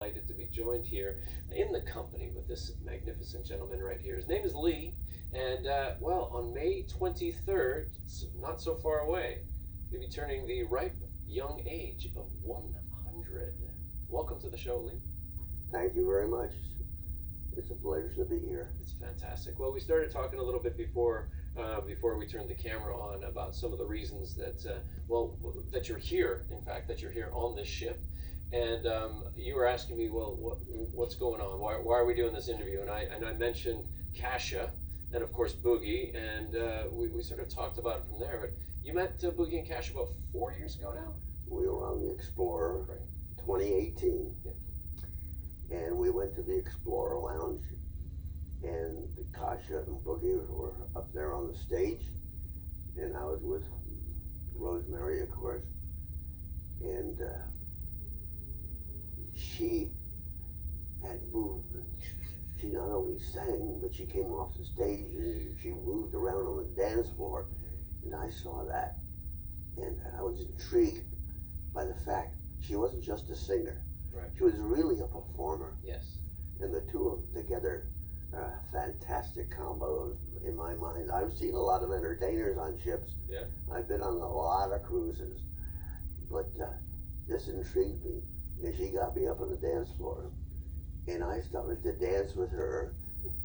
Delighted to be joined here in the company with this magnificent gentleman right here. His name is Lee, and on May 23rd, not so far away, he'll be turning the ripe young age of 100. Welcome to the show, Lee. Thank you very much. It's a pleasure to be here. It's fantastic. Well, we started talking a little bit before we turned the camera on about some of the reasons that that you're here. In fact, that you're here on this ship. And you were asking me, well, what's going on? Why are we doing this interview? And I mentioned Kasha, and of course Boogie, and we sort of talked about it from there. But you met Boogie and Kasha about 4 years ago now. We were on the Explorer, Right. 2018, Yeah. and we went to the Explorer Lounge, and Kasha and Boogie were up there on the stage, and I was with Rosemary, of course, and she had movement. She not only sang, but she came off the stage and she moved around on the dance floor, and I saw that, and I was intrigued by the fact she wasn't just a singer. Right. She was really a performer. Yes. And the two of them together are a fantastic combo in my mind. I've seen a lot of entertainers on ships. Yeah. I've been on a lot of cruises, but this intrigued me. And she got me up on the dance floor, and I started to dance with her,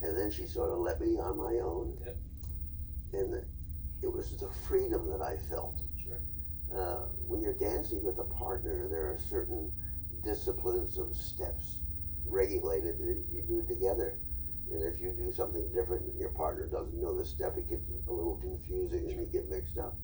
and then she sort of let me on my own. Yep. And it was the freedom that I felt. Sure. When you're dancing with a partner, there are certain disciplines of steps regulated that you do together. And if you do something different and your partner doesn't know the step, it gets a little confusing and you get mixed up.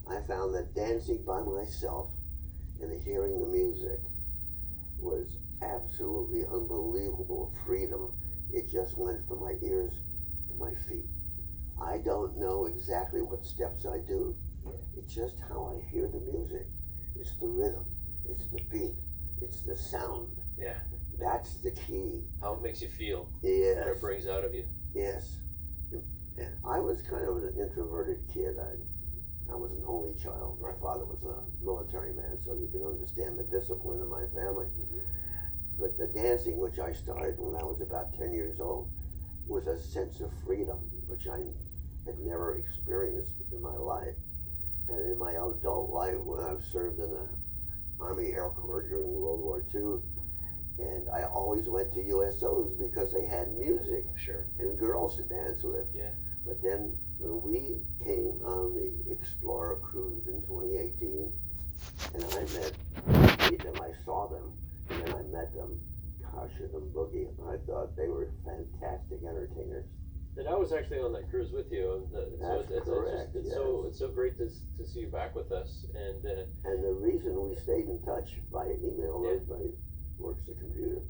I found that dancing by myself and hearing the music was absolutely unbelievable freedom. It just went from my ears to my feet. I don't know exactly what steps I do. It's just how I hear the music. It's the rhythm. It's the beat. It's the sound. Yeah. That's the key. How it makes you feel. Yes. What it brings out of you. Yes. And I was kind of an introverted kid. I was an only child. My father was a military man, so you can understand the discipline in my family. Mm-hmm. But the dancing, which I started when I was about 10 years old, was a sense of freedom, which I had never experienced in my life. And in my adult life, when I served in the Army Air Corps during World War II, and I always went to USOs because they had music. Sure. And girls to dance with. Yeah. But then when we came on the Explorer cruise in 2018, and I saw them, and then I met them, Kasha and Boogie, and I thought they were fantastic entertainers. And I was actually on that cruise with you, and That's correct. It's so great to see you back with us, and the reason we stayed in touch via email, Yeah. everybody works the computer,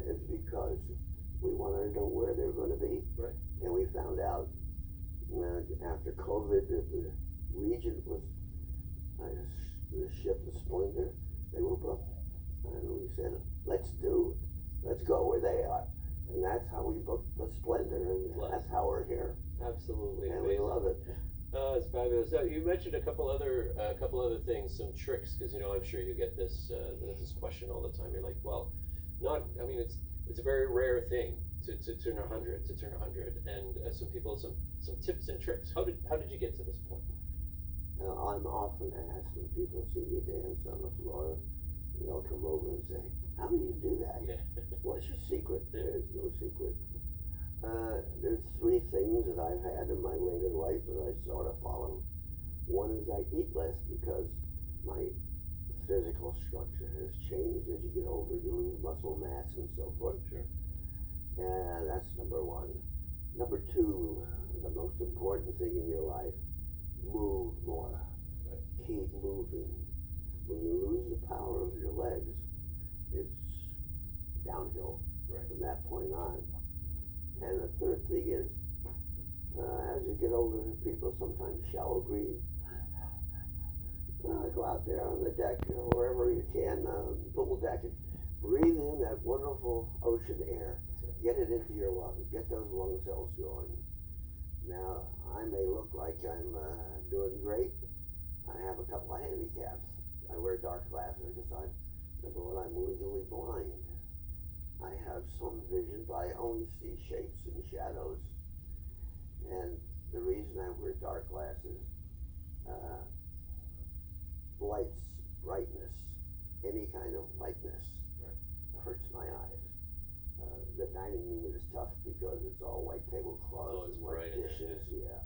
is because we wanted to know where they were going to be. Right. And we found out after COVID that the Regent was the ship, the Splendor, they were booked. And we said, let's go where they are. And that's how we booked the Splendor, and that's how we're here. absolutely And amazing. we love it. It's fabulous. Now, you mentioned a couple other things, some tricks, because I'm sure you get this question all the time. You're like, well, it's a very rare thing to turn 100, and some people some tips and tricks. How did you get to this point? I'm often asked when people see me dance on the floor, and they'll come over and say, how do you do that? Yeah. What's your secret? There's no secret. There's three things that I've had in my later life that I sort of follow. One is I eat less because my physical structure has changed. As you get older, you lose muscle mass and so forth. Sure. And that's number one. Number two, the most important thing in your life, move more. Right. Keep moving. When you lose the power of your legs, it's downhill Right. from that point on. And the third thing is, as you get older, people sometimes shallow breathe. Go out there on the deck or wherever you can, pool deck, and breathe in that wonderful ocean air. Get it into your lungs. Get those lung cells going. Now, I may look like I'm doing great. I have a couple of handicaps. I wear dark glasses because I'm Number one, I'm legally blind. I have some vision, but I only see shapes and shadows. And the reason I wear dark glasses, uh, lights, brightness, any kind of lightness hurts my eyes. The dining room is tough because it's all white tablecloths and white dishes. Yeah.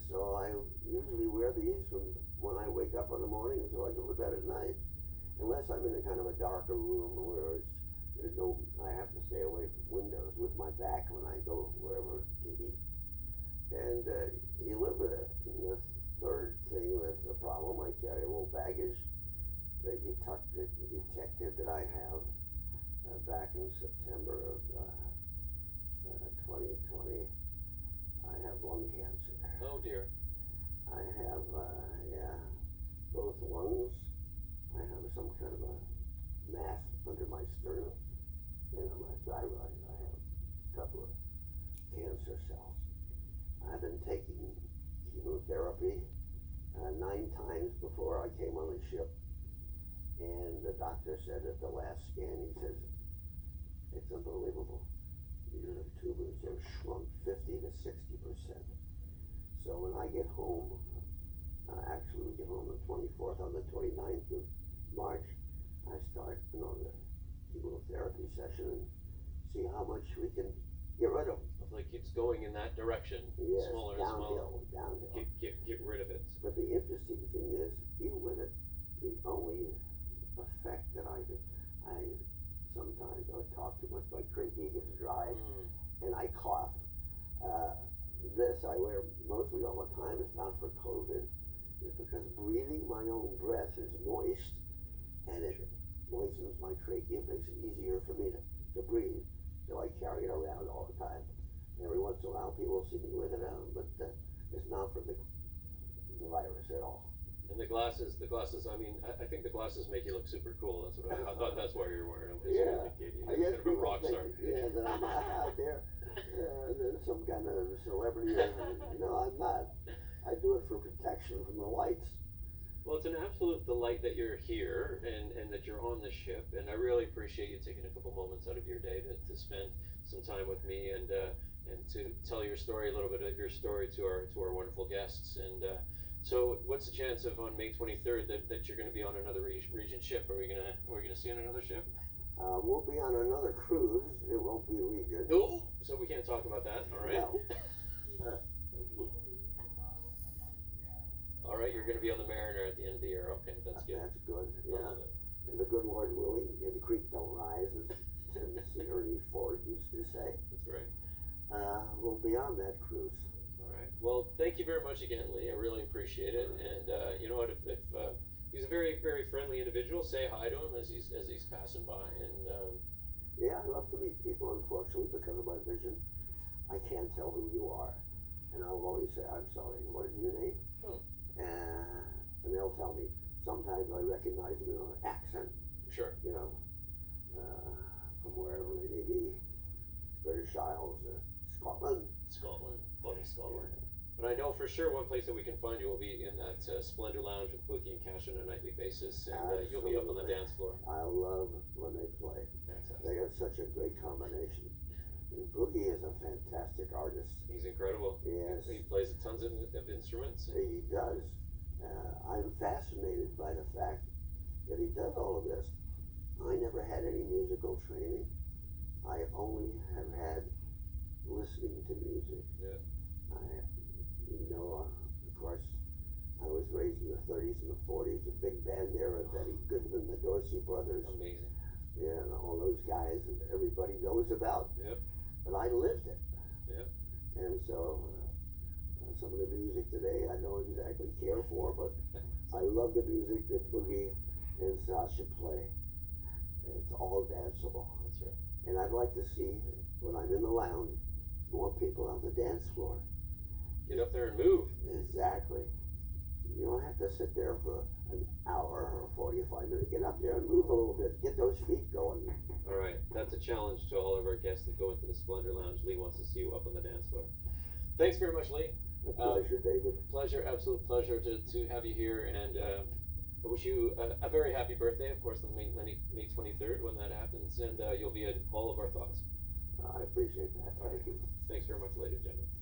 So I usually wear these from when I wake up in the morning until I go to bed at night, unless I'm in a kind of a darker room where there's no, I have to stay away from windows with my back when I go wherever to eat. And you live with it. And the third thing that's a problem, I carry a little baggage. They detected that I have back in September of 2020, I have lung cancer. Oh dear. I have, both lungs. I have some kind of a mass under my sternum, and on my thyroid, I have a couple of cancer cells. I've been taking chemotherapy 9 times before I came on the ship, and the doctor said at the last scan, he says, it's unbelievable. Your tumors have shrunk 50 to 60%. So when I get home, actually we get home on the 24th, on the 29th of March, I start another chemotherapy session and see how much we can get rid of. Hopefully it keeps going in that direction. Yes, smaller and smaller. Downhill. Get rid of it. But the interesting thing is, even with it, the only effect that I sometimes I talk too much, my trachea gets dry, and I cough. This I wear mostly all the time. It's not for COVID. It's because breathing my own breath is moist, and it moistens my trachea, makes it easier for me to breathe. So I carry it around all the time. Every once in a while, people see me with it, but it's not for the virus at all. And the glasses, I mean, I think the glasses make you look super cool. That's what I thought that's why you're wearing them. Yeah. I guess kind of a rock star. Yeah, that I'm out there. Some kind of celebrity. No, I'm not. I do it for protection from the lights. Well, it's an absolute delight that you're here and that you're on the ship. And I really appreciate you taking a couple moments out of your day to spend some time with me and to tell your story, a little bit of your story to our wonderful guests. And so, what's the chance of on May 23rd that you're going to be on another Regent ship? Are we gonna see on another ship? We'll be on another cruise. It won't be Regent. Oh, so we can't talk about that. All right. No. All right, you're going to be on the Mariner at the end of the year. Okay, that's good. That's good. I Yeah. love it. And the good Lord willing, the creek don't rise, as Tennessee Ernie Ford used to say. That's right. We'll be on that cruise. All right. Well, thank you very much again, Lee. I really appreciate it. And you know what? If he's a very, very friendly individual, say hi to him as he's passing by. And Yeah, I love to meet people. Unfortunately, because of my vision, I can't tell who you are, and I'll always say, "I'm sorry. What is your name?" And they'll tell me. Sometimes I recognize them in an accent. Sure. You know, from wherever they may be, British Isles or Scotland. Funny Scotland. But I know for sure one place that we can find you will be in that Splendor Lounge with Boogie and Cash on a nightly basis, and you'll be up on the dance floor. I love when they play. Fantastic. They got such a great combination. And Boogie is a fantastic artist. He's incredible. Yes. He plays tons of instruments. He does. I'm fascinated by the fact that he does all of this. I never had any musical training. I only have had listening to music. Yeah. Of course, I was raised in the 30s and the 40s, a big band era, Betty Goodman, the Dorsey Brothers. Amazing. Yeah, and all those guys that everybody knows about. Yep. But I lived it. Yep. And so some of the music today I don't exactly care for, but I love the music that Boogie and Sasha play. It's all danceable. That's right. And I'd like to see, when I'm in the lounge, more people on the dance floor. Get up there and move. Exactly. You don't have to sit there for an hour or 45 minutes. Get up there and move a little bit. Get those feet going. All right. That's a challenge to all of our guests that go into the Splendor Lounge. Lee wants to see you up on the dance floor. Thanks very much, Lee. A pleasure, David. Pleasure, absolute pleasure to have you here. And I wish you a very happy birthday, of course, on May 23rd when that happens, and you'll be in all of our thoughts. I appreciate that. Thank you. Thanks very much, ladies and gentlemen.